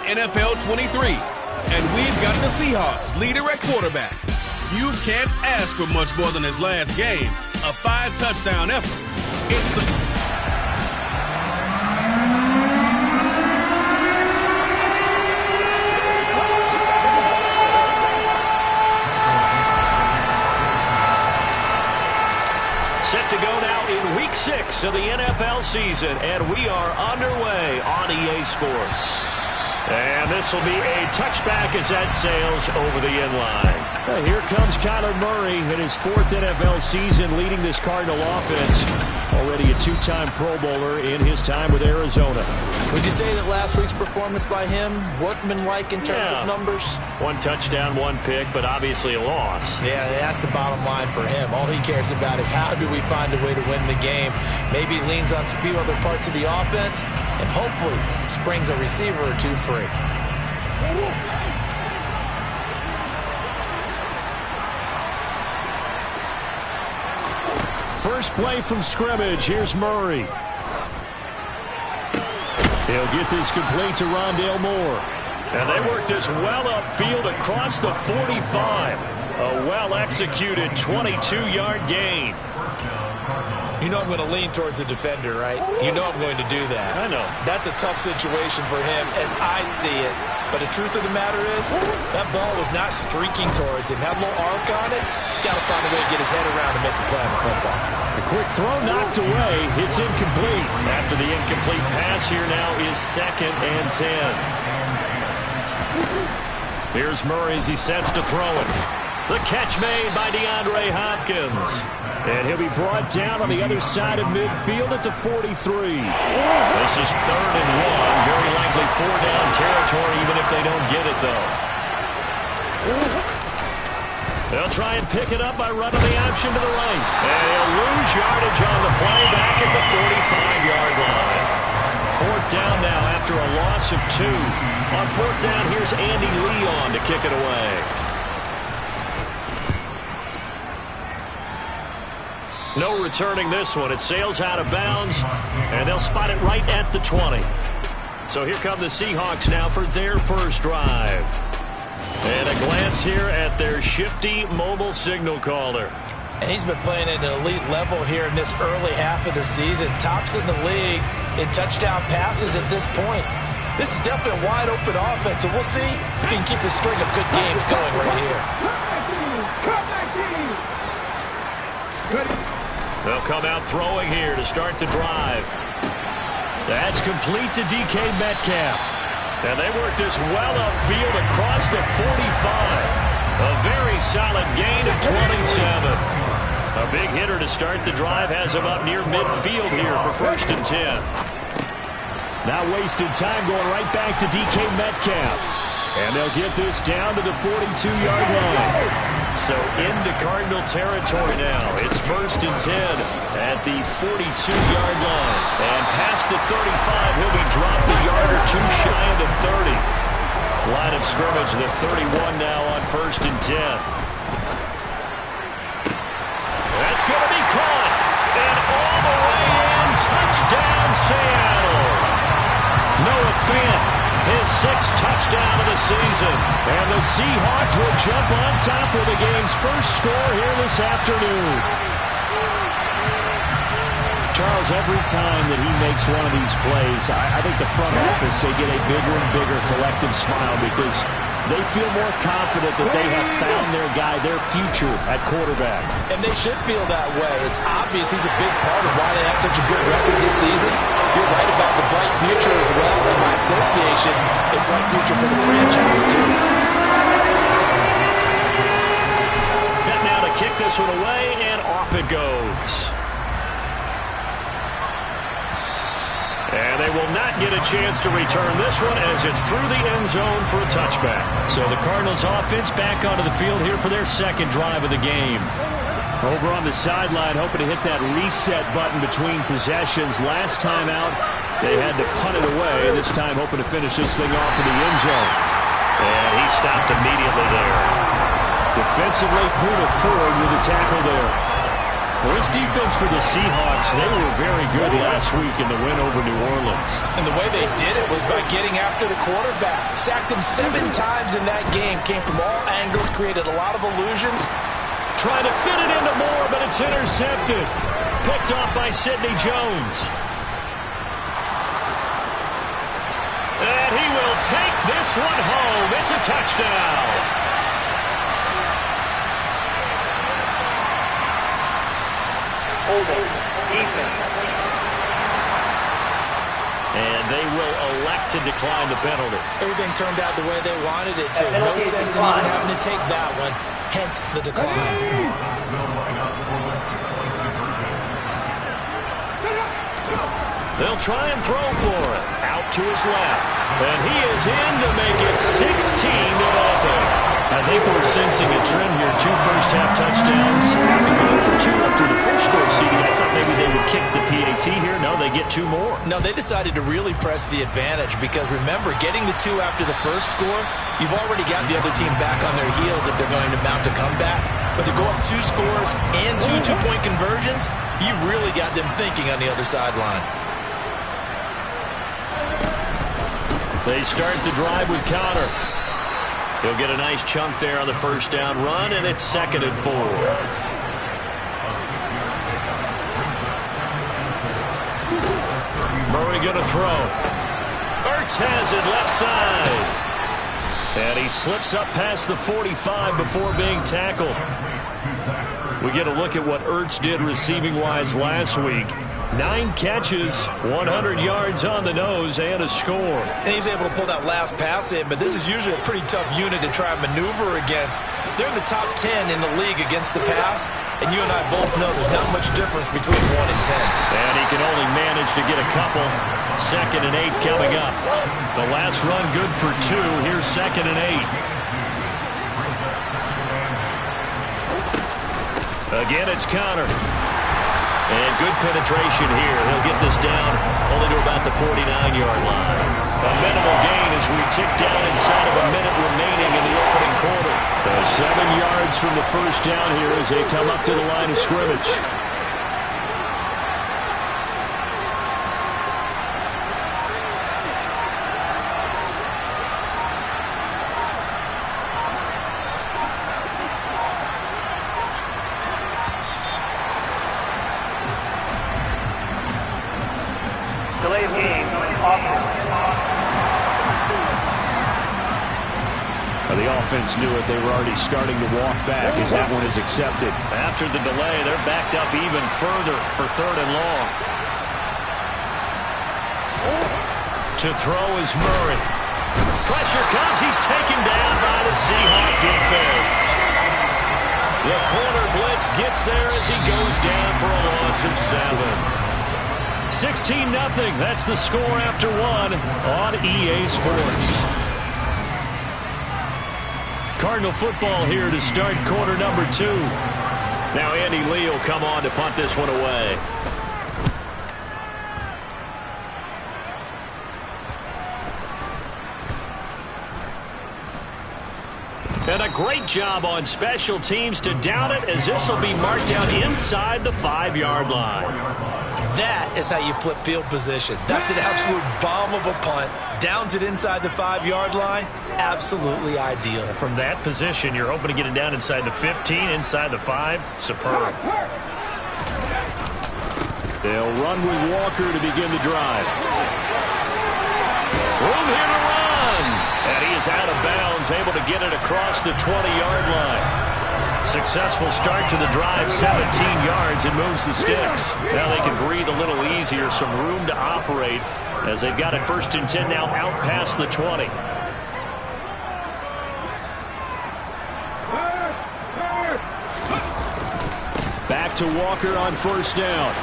NFL 23. And we've got the Seahawks leader at quarterback. You can't ask for much more than his last game, a 5-touchdown effort. It's the... Set to go now in Week 6 of the NFL season, and we are underway on EA Sports. And this will be a touchback as that sails over the inline. Here comes Kyler Murray in his 4th NFL season leading this Cardinal offense. Already a 2-time Pro Bowler in his time with Arizona. Would you say that last week's performance by him, workmanlike in terms of numbers? 1 touchdown, 1 pick, but obviously a loss. Yeah, that's the bottom line for him. All he cares about is how do we find a way to win the game. Maybe leans on a few other parts of the offense, and hopefully springs a receiver or two free. First play from scrimmage. Here's Murray. He'll get this complete to Rondale Moore. And they work this well upfield across the 45. A well-executed 22-yard gain. You know I'm going to lean towards the defender, right? You know I'm going to do that. I know. That's a tough situation for him as I see it. But the truth of the matter is, that ball was not streaking towards him. Had a little arc on it. He's got to find a way to get his head around and make the play on the football. A quick throw knocked away. It's incomplete. After the incomplete pass, here now is 2nd and 10. Here's Murray as he sets to throw it. The catch made by DeAndre Hopkins. And he'll be brought down on the other side of midfield at the 43. This is 3rd and 1. Very likely 4-down territory, even if they don't get it, though. They'll try and pick it up by running the option to the right. And he'll lose yardage on the play back at the 45-yard line. 4th down now after a loss of 2. On 4th down, here's Andy Leon to kick it away. No returning this one. It sails out of bounds, and they'll spot it right at the 20. So here come the Seahawks now for their first drive. And a glance here at their shifty mobile signal caller. And he's been playing at an elite level here in this early half of the season. Tops in the league in touchdown passes at this point. This is definitely a wide-open offense, and we'll see if he can keep the string of good games going right here. They'll come out throwing here to start the drive. That's complete to DK Metcalf. And they work this well upfield across the 45. A very solid gain of 27. A big hitter to start the drive has him up near midfield here for 1st and 10. Now wasted time going right back to DK Metcalf. And they'll get this down to the 42-yard line. So into Cardinal territory now. It's 1st and 10 at the 42-yard line. And past the 35, he'll be dropped a yard or 2 shy of the 30. Line of scrimmage, the 31 now on 1st and 10. That's going to be caught. And all the way in, touchdown Seattle. Noah Fant, his 6th touchdown of the season. And the Seahawks will jump on top with the game's first score here this afternoon. Charles, every time that he makes one of these plays, I think the front office, they get a bigger and bigger collective smile because they feel more confident that they have found their guy, their future at quarterback. And they should feel that way. It's obvious he's a big part of why they have such a good record this season. You're right about the bright future as well, and by association, a bright future for the franchise, too. Set now to kick this one away, and off it goes. And they will not get a chance to return this one as it's through the end zone for a touchback. So the Cardinals offense back onto the field here for their 2nd drive of the game. Over on the sideline, hoping to hit that reset button between possessions. Last time out, they had to punt it away. This time, hoping to finish this thing off in the end zone. And he stopped immediately there. Defensively, Poona forward with a tackle there. Well, this defense for the Seahawks, they were very good last week in the win over New Orleans. And the way they did it was by getting after the quarterback. Sacked him 7 times in that game. Came from all angles, created a lot of illusions. Trying to fit it into Moore, but it's intercepted. Picked off by Sidney Jones. And he will take this one home. It's a touchdown. And they will elect to decline the penalty. Everything turned out the way they wanted it to. No sense in even having to take that one. Hence the decline. They'll try and throw for it. Out to his left. And he is in to make it 16-0. I think we're sensing a trend here. 2 first-half touchdowns. After going for 2 after the first score seeding, I thought maybe they would kick the PAT here. No, they get 2 more. No, they decided to really press the advantage because, remember, getting the 2 after the first score, you've already got the other team back on their heels if they're going to mount a comeback. But to go up 2 scores and 2 two-point conversions, you've really got them thinking on the other sideline. They start the drive with Connor. He'll get a nice chunk there on the first down run, and it's 2nd and 4. Murray going to throw. Ertz has it left side. And he slips up past the 45 before being tackled. We get a look at what Ertz did receiving-wise last week. 9 catches, 100 yards on the nose, and a score. And he's able to pull that last pass in, but this is usually a pretty tough unit to try and maneuver against. They're in the top 10 in the league against the pass, and you and I both know there's not much difference between 1 and 10. And he can only manage to get a couple. 2nd and 8 coming up. The last run good for 2. Here's 2nd and 8. Again, it's Connor. And good penetration here. He'll get this down only to about the 49-yard line. A minimal gain as we tick down inside of a minute remaining in the opening quarter. So 7 yards from the first down here as they come up to the line of scrimmage. The offense knew it. They were already starting to walk back as that one is accepted. After the delay, they're backed up even further for 3rd and long. To throw is Murray. Pressure comes. He's taken down by the Seahawk defense. The corner blitz gets there as he goes down for a loss of 7. 16-0. That's the score after 1 on EA Sports. Cardinal football here to start quarter number 2. Now Andy Lee will come on to punt this one away. And a great job on special teams to down it as this will be marked down inside the 5-yard line. That is how you flip field position. That's an absolute bomb of a punt. Downs it inside the 5-yard line. Absolutely ideal. From that position, you're hoping to get it down inside the 15, inside the 5. Superb. They'll run with Walker to begin the drive. Room here to run. And he is out of bounds, able to get it across the 20-yard line. Successful start to the drive, 17 yards, and moves the sticks. Now they can breathe a little easier, some room to operate as they've got it 1st and 10 now out past the 20. Back to Walker on 1st down.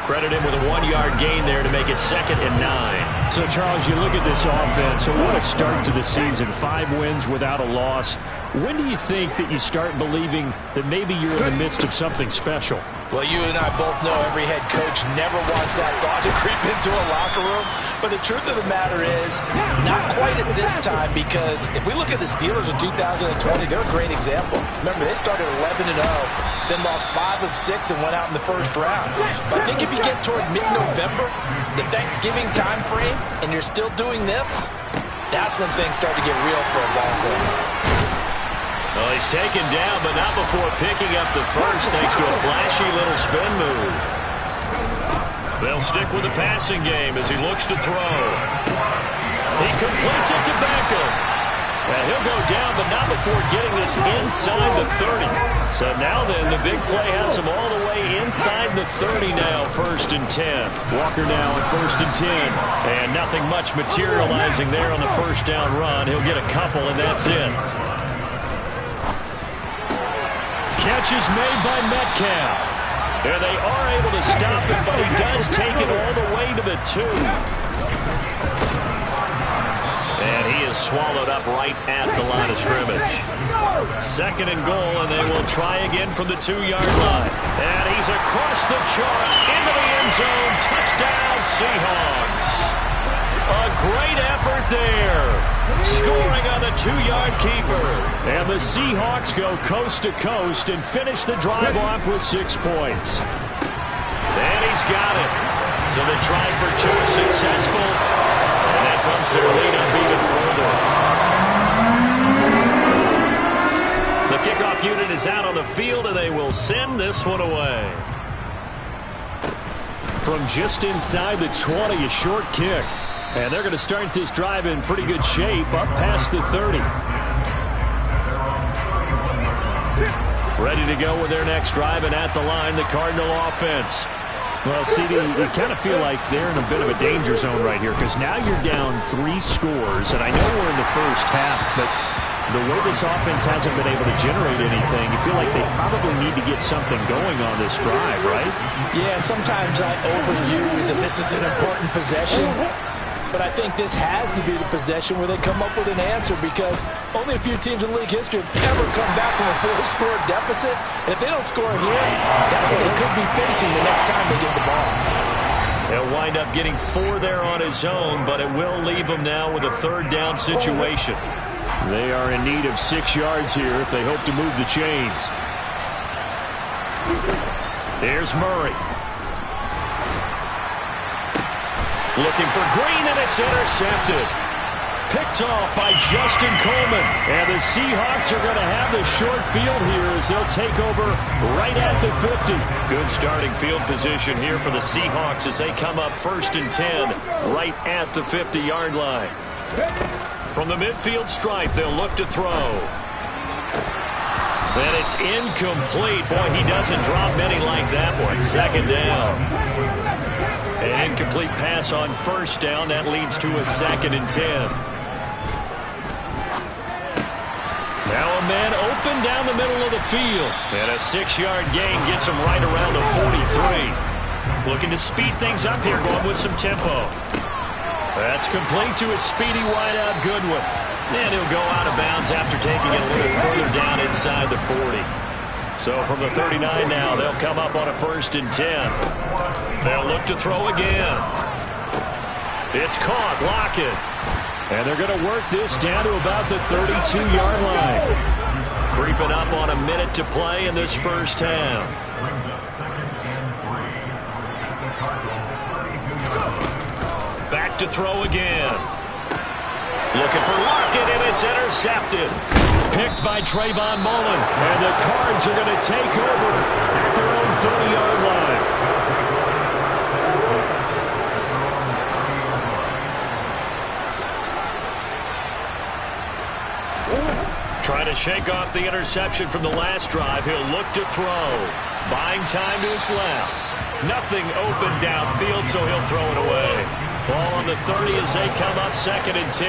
Credit him with a 1-yard gain there to make it 2nd and 9. So, Charles, you look at this offense, so what a start to the season. 5 wins without a loss. When do you think that you start believing that maybe you're in the midst of something special? Well, you and I both know every head coach never wants that thought to creep into a locker room. But the truth of the matter is, not quite at this time, because if we look at the Steelers in 2020, they're a great example. Remember, they started 11-0, then lost 5 of 6 and went out in the first round. But I think if you get toward mid-November, the Thanksgiving time frame, and you're still doing this, that's when things start to get real for a ball club. Well, he's taken down, but not before picking up the first, thanks to a flashy little spin move. They'll stick with the passing game as he looks to throw. He completes it to Beckham. And he'll go down, but not before getting this inside the 30. So now then, the big play has him all the way inside the 30 now, 1st and 10. Walker now at 1st and 10. And nothing much materializing there on the first down run. He'll get a couple, and that's it. Catch is made by Metcalf. And they are able to stop it, but he does take it all the way to the 2. And he is swallowed up right at the line of scrimmage. 2nd and goal, and they will try again from the 2-yard line. And he's across the chalk into the end zone. Touchdown, Seahawks. A great effort there. Scoring on the 2-yard keeper. And the Seahawks go coast to coast and finish the drive off with 6 points. And he's got it. So the try for 2 is successful. And that bumps their lead up even further. The kickoff unit is out on the field, and they will send this one away. From just inside the 20, a short kick. And they're going to start this drive in pretty good shape, up past the 30. Ready to go with their next drive, and at the line, the Cardinal offense. Well, CD, you kind of feel like they're in a bit of a danger zone right here, because now you're down 3 scores, and I know we're in the first half, but the way this offense hasn't been able to generate anything, you feel like they probably need to get something going on this drive, right? Yeah, and sometimes I overuse, and this is an important possession. But I think this has to be the possession where they come up with an answer, because only a few teams in league history have ever come back from a 4-score deficit. And if they don't score here, that's what they could be facing the next time they get the ball. He'll wind up getting 4 there on his own, but it will leave him now with a 3rd down situation. They are in need of 6 yards here if they hope to move the chains. Here's Murray. Looking for Green, and it's intercepted. Picked off by Justin Coleman. And the Seahawks are going to have the short field here as they'll take over right at the 50. Good starting field position here for the Seahawks as they come up 1st and 10 right at the 50-yard line. From the midfield stripe, they'll look to throw. And it's incomplete. Boy, he doesn't drop many like that one. 2nd down. An incomplete pass on 1st down. That leads to a 2nd and 10. Now a man open down the middle of the field. And a 6-yard gain gets him right around the 43. Looking to speed things up here, going with some tempo. That's complete to a speedy wideout Goodwin. And he'll go out of bounds after taking it a little further down inside the 40. So from the 39 now, they'll come up on a 1st and 10. They'll look to throw again. It's caught. Lockett. And they're going to work this down to about the 32-yard line. Creeping up on a minute to play in this first half. Back to throw again. Looking for Lockett, and it's intercepted. Picked by Trayvon Mullen. And the Cards are going to take over at their own 30-yard line. Trying to shake off the interception from the last drive. He'll look to throw. Buying time to his left. Nothing open downfield, so he'll throw it away. Ball on the 30 as they come up 2nd and 10.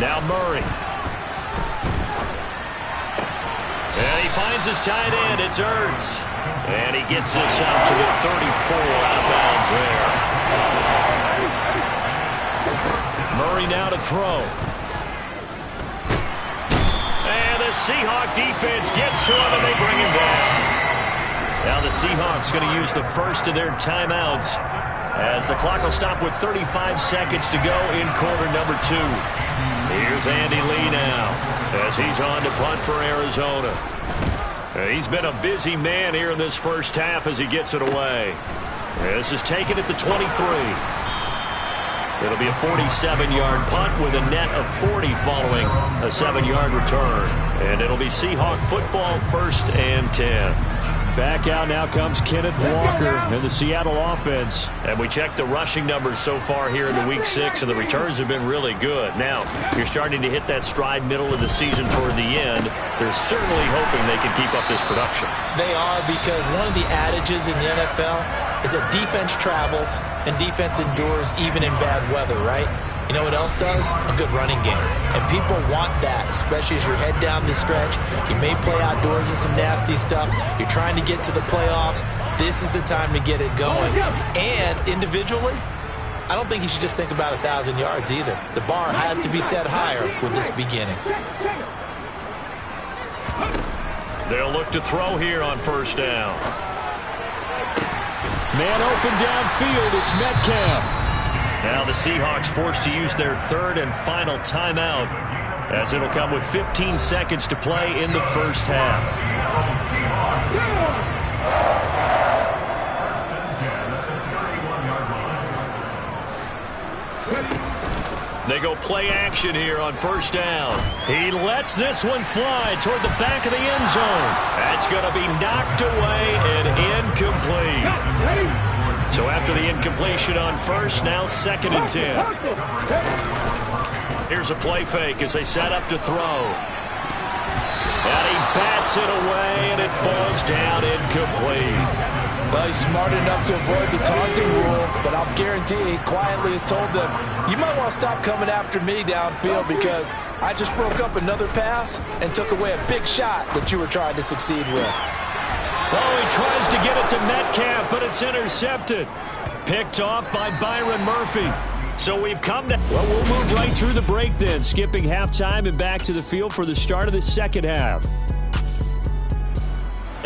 Now Murray. And he finds his tight end. It's Ertz. And he gets this up to the 34 out of bounds there. Murray now to throw. And this Seahawk defense gets to him, and they bring him down. Now the Seahawks going to use the first of their timeouts as the clock will stop with 35 seconds to go in quarter number 2. Here's Andy Lee now as he's on to punt for Arizona. He's been a busy man here in this first half as he gets it away. This is taken at the 23. It'll be a 47-yard punt with a net of 40 following a 7-yard return. And it'll be Seahawk football, 1st and 10. Back out now comes Kenneth Walker in the Seattle offense. And we checked the rushing numbers so far here in the Week 6, and the returns have been really good. Now, you're starting to hit that stride middle of the season toward the end. They're certainly hoping they can keep up this production. They are, because one of the adages in the NFL is that defense travels and defense endures even in bad weather, right? You know what else does? A good running game. And people want that, especially as you're head down the stretch. You may play outdoors in some nasty stuff. You're trying to get to the playoffs. This is the time to get it going. And individually, I don't think you should just think about 1,000 yards either. The bar has to be set higher with this beginning. They'll look to throw here on 1st down. Man open downfield, it's Metcalf. Now the Seahawks forced to use their 3rd and final timeout as it'll come with 15 seconds to play in the first half. They go play action here on 1st down. He lets this one fly toward the back of the end zone. That's going to be knocked away and incomplete. So after the incompletion on 1st, now 2nd and 10. Here's a play fake as they set up to throw. And he bats it away, and it falls down incomplete. Well, he's smart enough to avoid the taunting rule, but I'll guarantee he quietly has told them, you might want to stop coming after me downfield because I just broke up another pass and took away a big shot that you were trying to succeed with. Oh, he tries to get it to Metcalf, but it's intercepted. Picked off by Byron Murphy. So we've come to... Well, we'll move right through the break then, skipping halftime and back to the field for the start of the second half.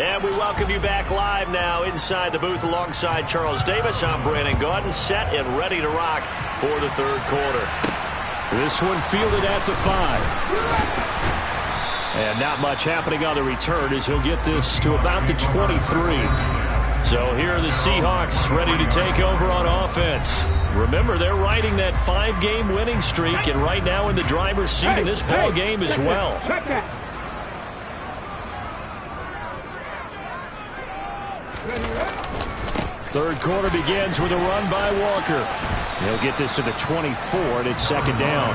And we welcome you back live now inside the booth alongside Charles Davis. I'm Brandon Gaudin, set and ready to rock for the 3rd quarter. This one fielded at the 5. And not much happening on the return as he'll get this to about the 23. So here are the Seahawks ready to take over on offense. Remember, they're riding that 5-game winning streak, and right now in the driver's seat in this ball game as well. 3rd quarter begins with a run by Walker. He'll get this to the 24, and it's 2nd down.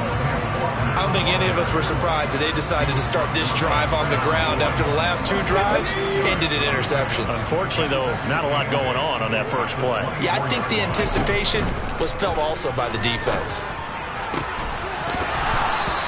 I don't think any of us were surprised that they decided to start this drive on the ground after the last 2 drives ended in interceptions. Unfortunately, though, not a lot going on that first play. Yeah, I think the anticipation was felt also by the defense.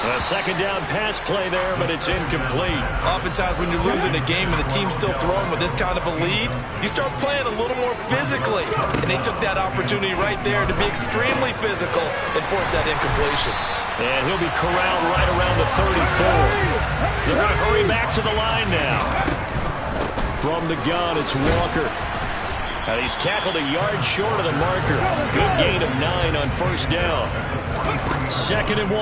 A 2nd down pass play there, but it's incomplete. Oftentimes when you're losing a game and the team's still throwing with this kind of a lead, you start playing a little more physically. And they took that opportunity right there to be extremely physical and force that incompletion. And he'll be corralled right around the 34. They're going to hurry back to the line now. From the gun, it's Walker. And he's tackled a yard short of the marker. Good gain of 9 on 1st down. 2nd and 1.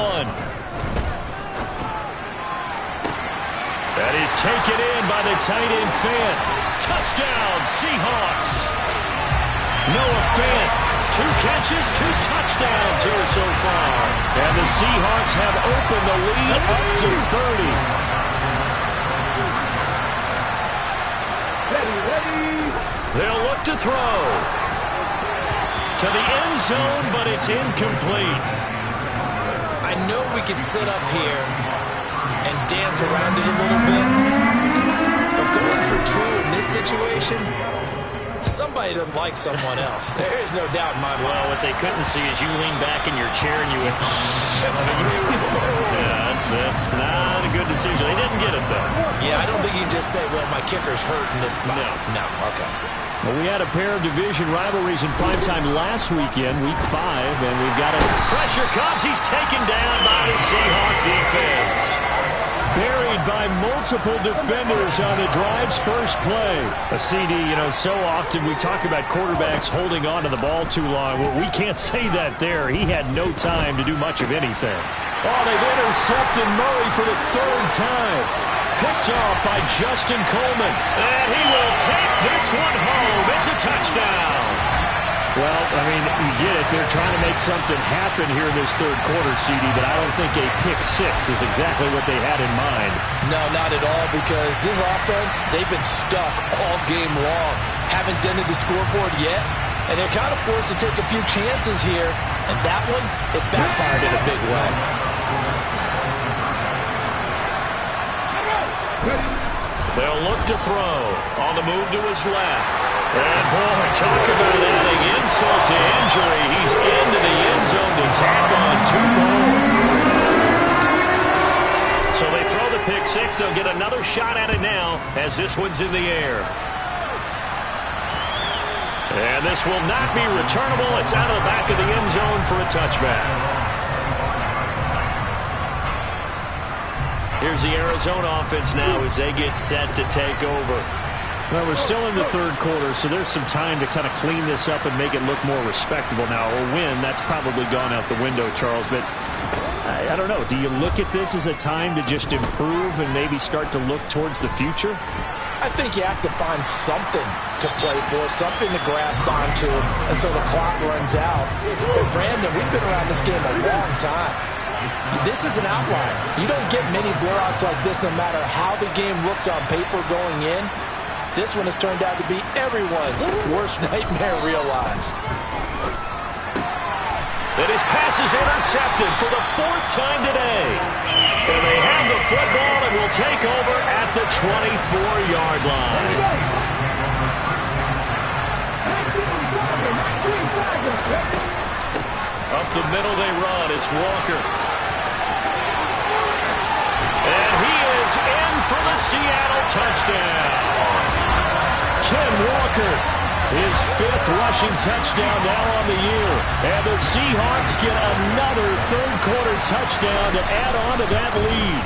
That is taken in by the tight end Fant. Touchdown, Seahawks. Noah Fant. 2 catches, 2 touchdowns here so far. And the Seahawks have opened the lead up to 30. They'll look to throw. To the end zone, but it's incomplete. I know we could sit up here and dance around it a little bit, but going for 2 in this situation... Somebody doesn't like someone else. There is no doubt in my mind. Well, what they couldn't see is you lean back in your chair and you went... Yeah, that's not a good decision. They didn't get it, though. Yeah, I don't think you can just say, well, my kicker's hurt in this spot. No, okay. Well, we had a pair of division rivalries in primetime last weekend, Week 5, and we've got a... Pressure comes. He's taken down by the Seahawk defense. buried by multiple defenders on the drive's first play. A CD, so often we talk about quarterbacks holding on to the ball too long. Well, we can't say that there. He had no time to do much of anything. Oh, they've intercepted Murray for the third time. Picked off by Justin Coleman. And he will take this one home. It's a touchdown. Well, you get it. They're trying to make something happen here in this third quarter, CD, but I don't think a pick six is exactly what they had in mind. No, not at all, because this offense, they've been stuck all game long. Haven't dented the scoreboard yet, and they're kind of forced to take a few chances here, and that one, it backfired in a big way. They'll look to throw on the move to his left. And, boy, talk about adding insult to injury. He's into the end zone to tack on 2 more. So they throw the pick six. They'll get another shot at it now as this one's in the air. And this will not be returnable. It's out of the back of the end zone for a touchback. Here's the Arizona offense now as they get set to take over. Well, we're still in the third quarter, so there's some time to kind of clean this up and make it look more respectable. Now, a win, that's probably gone out the window, Charles, but I don't know. Do you look at this as a time to just improve and maybe start to look towards the future? I think you have to find something to play for, something to grasp onto until the clock runs out. But, Brandon, we've been around this game a long time. This is an outlier. You don't get many blowouts like this no matter how the game looks on paper going in. This one has turned out to be everyone's worst nightmare realized. And his pass is intercepted for the 4th time today. And they have the football and will take over at the 24-yard line. Up the middle they run. It's Walker. And he is in for the Seattle touchdown. Ken Walker, his 5th rushing touchdown now on the year. And the Seahawks get another third-quarter touchdown to add on to that lead.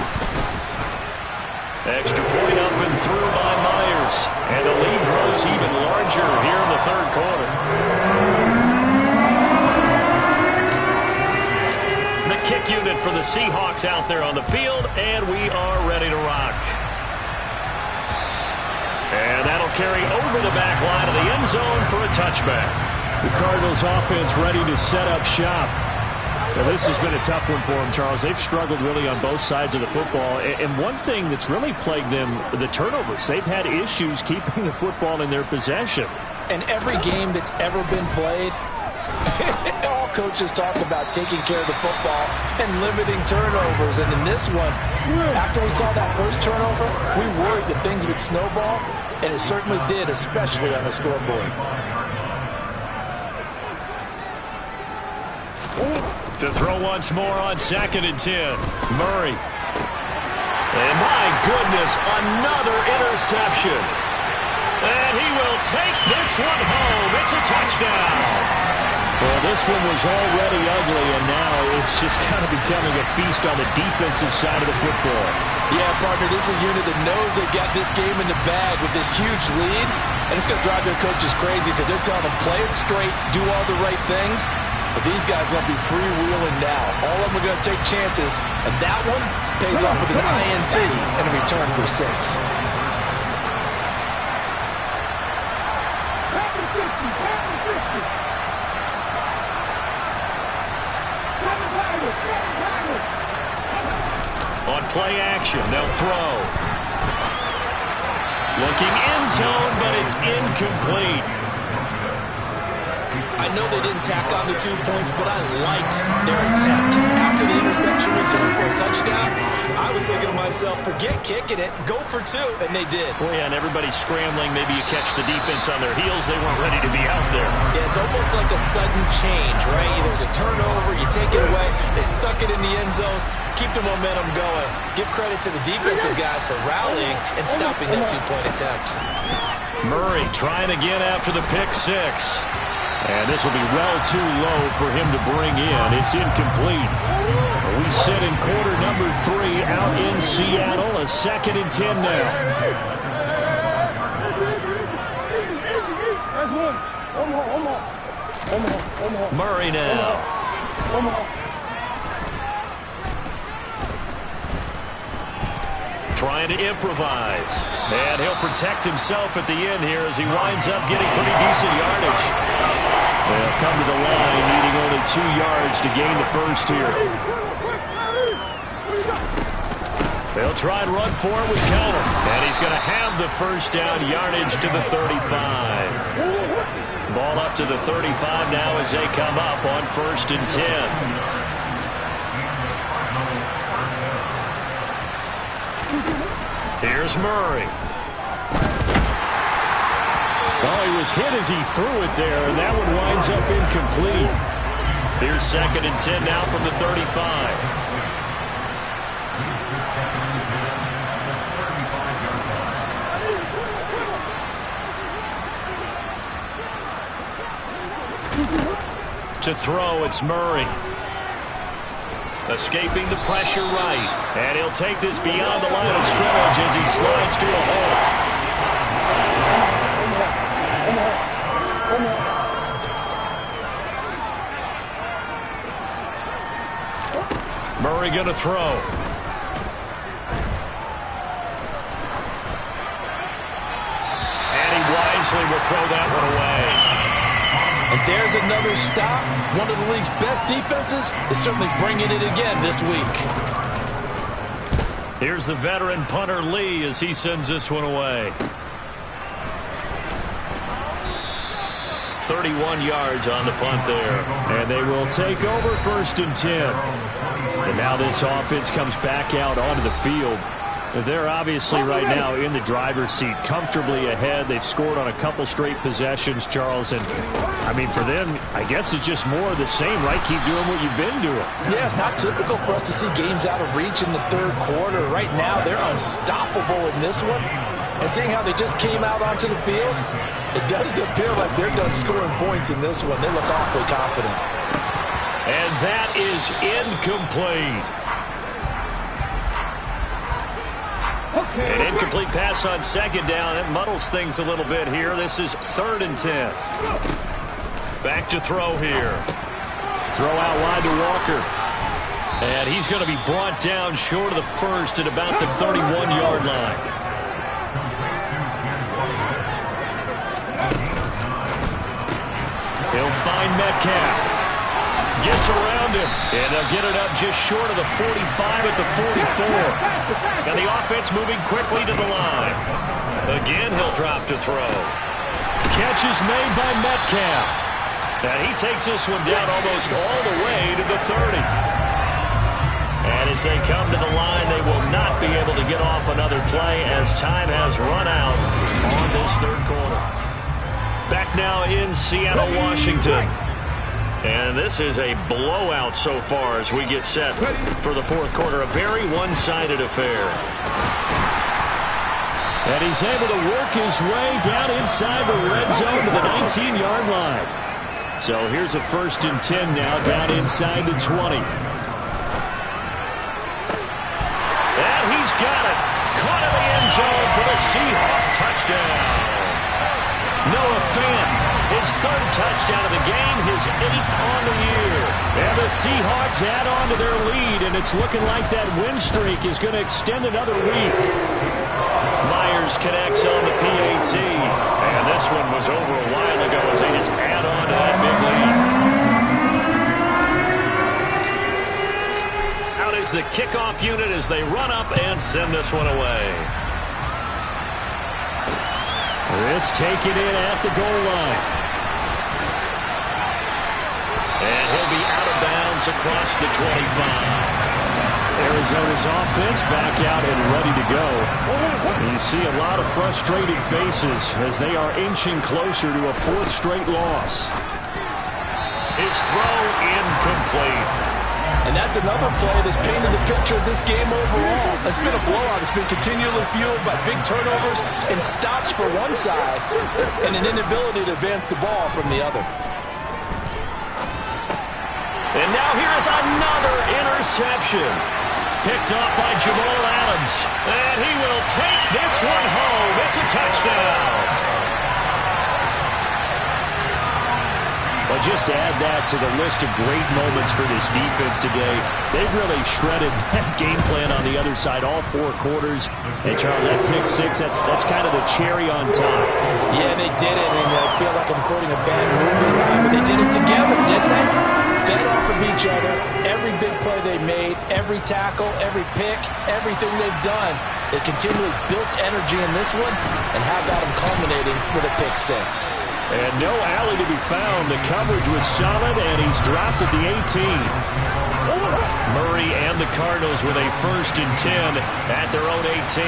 Extra point up and through by Myers. And the lead grows even larger here in the third quarter. The kick unit for the Seahawks out there on the field, and we are ready to rock. And that'll carry over the back line of the end zone for a touchback. The Cardinals offense ready to set up shop. Now, this has been a tough one for them, Charles. They've struggled really on both sides of the football. And one thing that's really plagued them, the turnovers. They've had issues keeping the football in their possession. And every game that's ever been played, all coaches talk about taking care of the football and limiting turnovers. And in this one, after we saw that first turnover, we worried that things would snowball, and it certainly did, especially on the scoreboard. To throw once more on 2nd and 10. Murray. And my goodness, another interception. And he will take this one home. It's a touchdown. Well, this one was already ugly, and now it's just kind of becoming a feast on the defensive side of the football. Yeah, partner, this is a unit that knows they've got this game in the bag with this huge lead, and it's going to drive their coaches crazy because they're telling them play it straight, do all the right things, but these guys are going to be freewheeling now. All of them are going to take chances, and that one pays off with an INT and a return for 6. On play action, they'll throw. Looking end zone, but it's incomplete. I know they didn't tack on the 2 points, but I liked their attempt. After the interception return for a touchdown, I was thinking to myself, forget kicking it, go for 2, and they did. Well, yeah, and everybody's scrambling. Maybe you catch the defense on their heels. They weren't ready to be out there. Yeah, it's almost like a sudden change, right? There's a turnover, you take it away, they stuck it in the end zone, keep the momentum going. Give credit to the defensive guys for rallying and stopping that 2-point attempt. Murray trying again after the pick 6. And this will be well too low for him to bring in. It's incomplete. We sit in quarter number 3 out in Seattle. A 2nd and 10 now. Murray now. Trying to improvise. And he'll protect himself at the end here as he winds up getting pretty decent yardage. They'll come to the line, needing only 2 yards to gain the first here. They'll try and run for it with Connor. And he's going to have the first down yardage to the 35. Ball up to the 35 now as they come up on 1st and 10. Here's Murray. Oh, he was hit as he threw it there, and that one winds up incomplete. Here's 2nd and 10 now from the 35. To throw, it's Murray. Escaping the pressure right. And he'll take this beyond the line of scrimmage as he slides to a hole. Murray going to throw. And he wisely will throw that one away. And there's another stop. One of the league's best defenses is certainly bringing it again this week. Here's the veteran punter Lee as he sends this one away. 31 yards on the punt there. And they will take over 1st and 10. And now this offense comes back out onto the field. They're obviously right now in the driver's seat, comfortably ahead. They've scored on a couple straight possessions, Charles. And, I mean, for them, I guess it's just more of the same, right? Keep doing what you've been doing. Yeah, it's not typical for us to see games out of reach in the 3rd quarter. Right now, they're unstoppable in this one. And seeing how they just came out onto the field, it does appear like they're done scoring points in this one. They look awfully confident. And that is incomplete. An incomplete pass on 2nd down. That muddles things a little bit here. This is 3rd and 10. Back to throw here. Throw out wide to Walker. And he's going to be brought down short of the first at about the 31-yard line. He'll find Metcalf. Gets around him, and they'll get it up just short of the 45 at the 44. And the offense moving quickly to the line. Again, he'll drop to throw. Catch is made by Metcalf. And he takes this one down almost all the way to the 30. And as they come to the line, they will not be able to get off another play as time has run out on this 3rd quarter. Back now in Seattle, Washington. And this is a blowout so far as we get set for the 4th quarter. A very one-sided affair. And he's able to work his way down inside the red zone to the 19-yard line. So here's a 1st and 10 now down inside the 20. And he's got it. Caught in the end zone for the Seahawks touchdown. Noah Fant. His 3rd touchdown of the game, his 8th on the year. And the Seahawks add on to their lead, and it's looking like that win streak is going to extend another week. Myers connects on the PAT. And this one was over a while ago as they just add on to that big lead. Out is the kickoff unit as they run up and send this one away. This taken in at the goal line. And he'll be out of bounds across the 25. Arizona's offense back out and ready to go. And you see a lot of frustrated faces as they are inching closer to a 4th straight loss. His throw incomplete. And that's another play that's painted the picture of this game overall. It's been a blowout. It's been continually fueled by big turnovers and stops for one side and an inability to advance the ball from the other. And now here is another interception. Picked up by Jamal Adams. And he will take this one home. It's a touchdown. Well, just to add that to the list of great moments for this defense today, they've really shredded that game plan on the other side all 4 quarters. And, Charles, that pick 6, that's kind of the cherry on top. Yeah, they did it, and I feel like I'm quoting a bad movie line, but they did it together, didn't they? Fed off of each other, every big play they made, every tackle, every pick, everything they've done. They continually built energy in this one, and how about them culminating with a pick 6? And no alley to be found. The coverage was solid, and he's dropped at the 18. Murray and the Cardinals with a 1st and 10 at their own 18.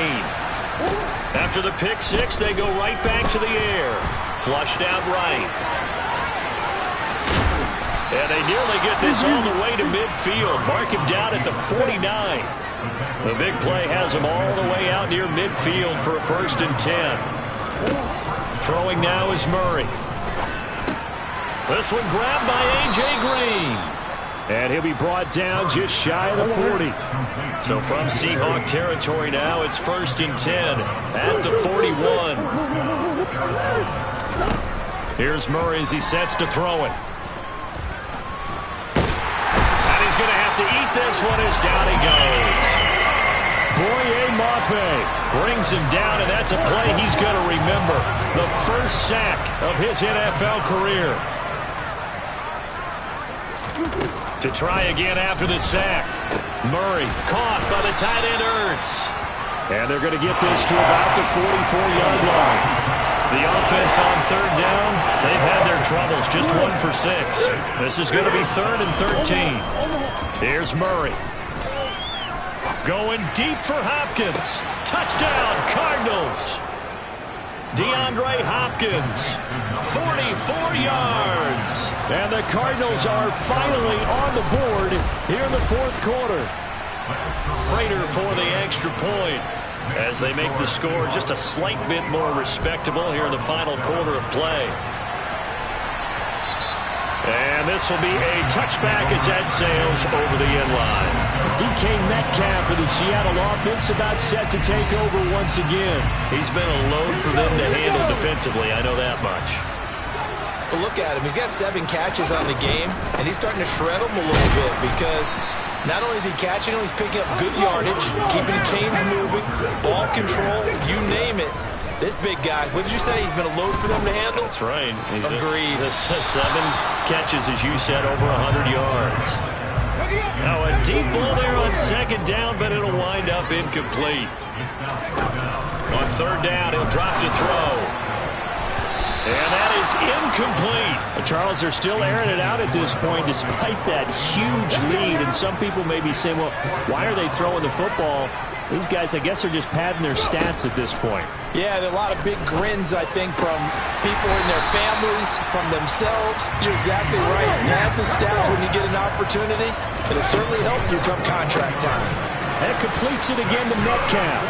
After the pick 6, they go right back to the air. Flushed out right. And they nearly get this all the way to midfield. Mark him down at the 49. The big play has him all the way out near midfield for a 1st and 10. Throwing now is Murray. This one grabbed by A.J. Green. And he'll be brought down just shy of the 40. So from Seahawk territory now, it's 1st and 10 at the 41. Here's Murray as he sets to throw it. And he's going to have to eat this one as down he goes. Boye Mafe brings him down, and that's a play he's going to remember. The first sack of his NFL career. To try again after the sack. Murray caught by the tight end Ertz. And they're going to get this to about the 44-yard line. The offense on 3rd down, they've had their troubles. Just 1 for 6. This is going to be 3rd and 13. Here's Murray. Going deep for Hopkins. Touchdown, Cardinals. DeAndre Hopkins, 44 yards. And the Cardinals are finally on the board here in the 4th quarter. Prater for the extra point as they make the score just a slight bit more respectable here in the final quarter of play. And this will be a touchback as that sails over the end line. DK Metcalf for the Seattle offense about set to take over once again. He's been a load for them to handle defensively, I know that much. But look at him. He's got 7 catches on the game, and he's starting to shred them a little bit because not only is he catching them, he's picking up good yardage, keeping the chains moving, ball control, you name it. This big guy, what did you say? He's been a load for them to handle? That's right. Agreed. 7 catches, as you said, over 100 yards. Now a deep ball there on 2nd down, but it'll wind up incomplete. On 3rd down, he'll drop to throw. And that is incomplete. Charles, they're still airing it out at this point despite that huge lead. And some people may be saying, well, why are they throwing the football? These guys, I guess, are just padding their stats at this point. Yeah, there are a lot of big grins, I think, from people in their families, from themselves. You're exactly right. Pad the stats when you get an opportunity. It'll certainly help you come contract time. That completes it again to Metcalf.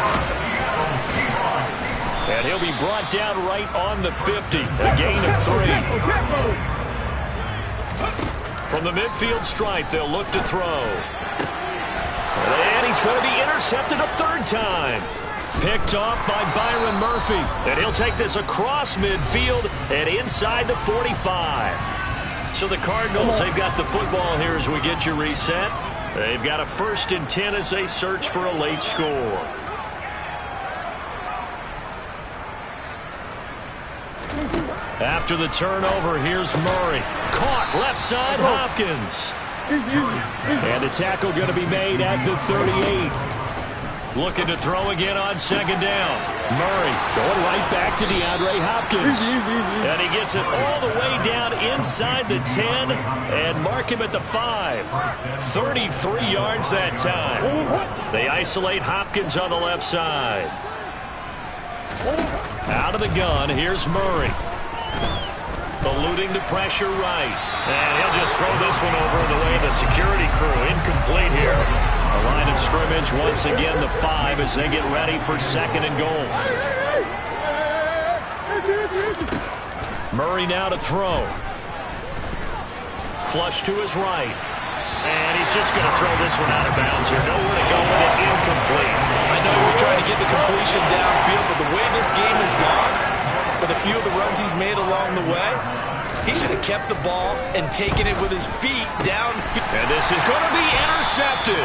And he'll be brought down right on the 50. A gain of 3. From the midfield stripe, they'll look to throw. And he's going to be intercepted a 3rd time. Picked off by Byron Murphy. And he'll take this across midfield and inside the 45. So the Cardinals, they've got the football here as we get you reset. They've got a 1st and 10 as they search for a late score. After the turnover, here's Murray. Caught left side, Hopkins. And the tackle going to be made at the 38. Looking to throw again on 2nd down. Murray going right back to DeAndre Hopkins. And he gets it all the way down inside the 10 and mark him at the 5. 33 yards that time. They isolate Hopkins on the left side. Out of the gun, here's Murray. Eluding the pressure right. And he'll just throw this one over the way of the security crew. Incomplete here. A line of scrimmage once again the 5 as they get ready for 2nd and goal. Murray now to throw. Flush to his right. And he's just going to throw this one out of bounds here. Nowhere to go with it. Incomplete. I know he was trying to get the completion downfield, but the way this game has gone, with a few of the runs he's made along the way, he should have kept the ball and taken it with his feet downfield. And this is going to be intercepted.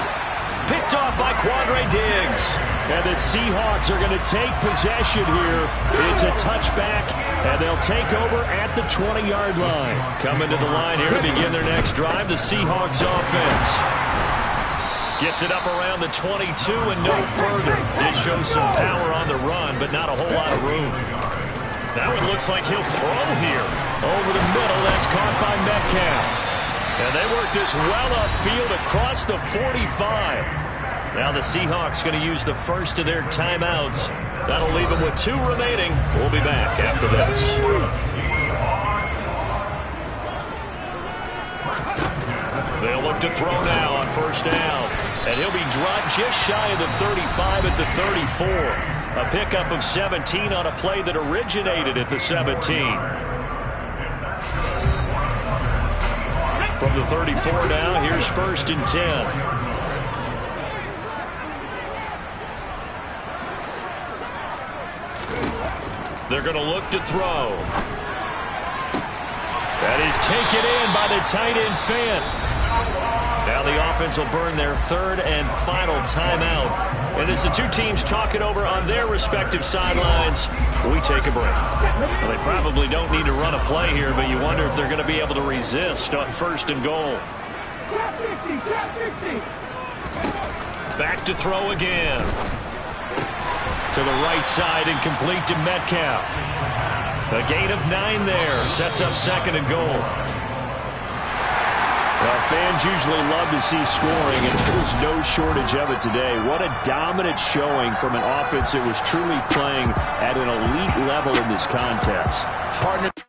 Picked off by Quandre Diggs. And the Seahawks are going to take possession here. It's a touchback, and they'll take over at the 20-yard line. Coming to the line here to begin their next drive, the Seahawks offense. Gets it up around the 22 and no further. Did show some power on the run, but not a whole lot of room. Now it looks like he'll throw here. Over the middle, that's caught by Metcalf. And they work this well upfield across the 45. Now the Seahawks going to use the first of their timeouts. That'll leave them with 2 remaining. We'll be back after this. They'll look to throw now on first down. And he'll be dropped just shy of the 35 at the 34. A pickup of 17 on a play that originated at the 17. From the 34 now, here's 1st and 10. They're going to look to throw. That is taken in by the tight end Fant. Now the offense will burn their 3rd and final timeout. And as the two teams talk it over on their respective sidelines, we take a break. Well, they probably don't need to run a play here, but you wonder if they're going to be able to resist on 1st and goal. Back to throw again. To the right side and complete to Metcalf. A gain of 9 there. Sets up 2nd and goal. Well, fans usually love to see scoring, and there's no shortage of it today. What a dominant showing from an offense that was truly playing at an elite level in this contest. Partner.